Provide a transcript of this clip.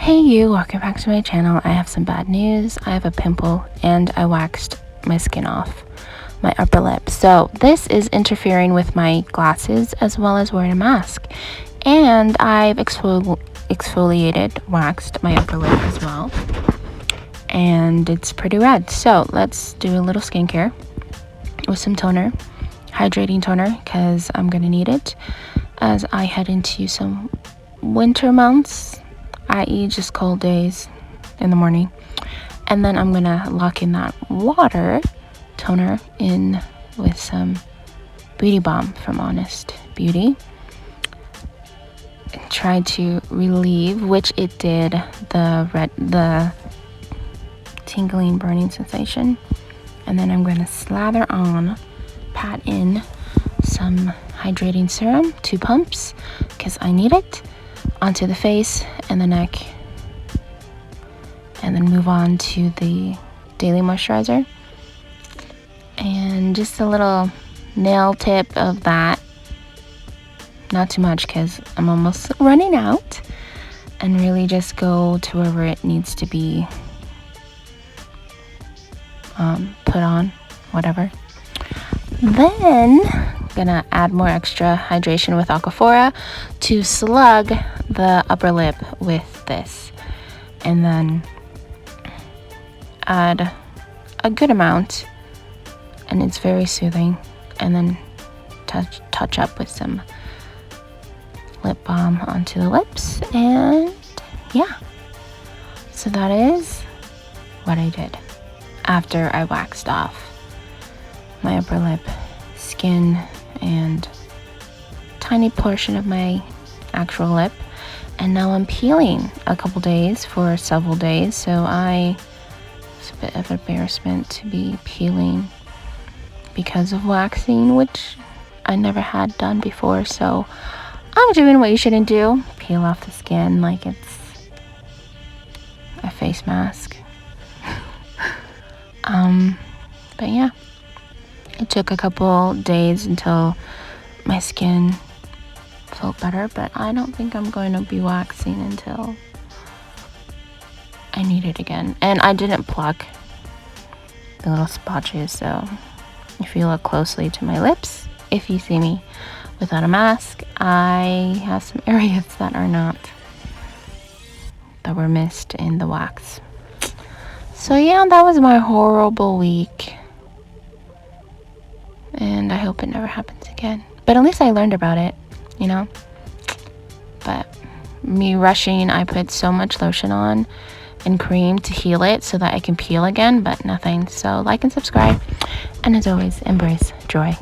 Hey you, welcome back to my channel. I have some bad news. I have a pimple and I waxed my skin off, my upper lip. So this is interfering with my glasses as well as wearing a mask. And I've exfoliated, waxed my upper lip as well. And it's pretty red. So let's do a little skincare with some toner, hydrating toner, because I'm gonna need it as I head into some winter months, i.e. just cold days in the morning. And then I'm gonna lock in that water toner in with some beauty balm from Honest Beauty. Try to relieve, which it did, the tingling burning sensation. And then I'm gonna slather on, pat in some hydrating serum, 2 pumps, because I need it, onto the face and the neck, and then move on to the daily moisturizer and just a little nail tip of that, not too much because I'm almost running out, and really just go to wherever it needs to be put on, whatever. Then gonna add more extra hydration with Aquaphora to slug the upper lip with this, and then add a good amount, and it's very soothing. And then touch up with some lip balm onto the lips, and yeah, so that is what I did after I waxed off my upper lip, skin, and tiny portion of my actual lip. And now I'm peeling a couple days for several days, so it's a bit of embarrassment to be peeling because of waxing, which I never had done before. So I'm doing what you shouldn't do, peel off the skin like it's a face mask. But yeah, it took a couple days until my skin felt better, but I don't think I'm going to be waxing until I need it again. And I didn't pluck the little spotches, so if you look closely to my lips, if you see me without a mask, I have some areas that were missed in the wax. So yeah, that was my horrible week, and I hope it never happens again. But at least I learned about it, you know. But me rushing, I put so much lotion on and cream to heal it so that I can peel again, but nothing. So like and subscribe, and as always, embrace joy.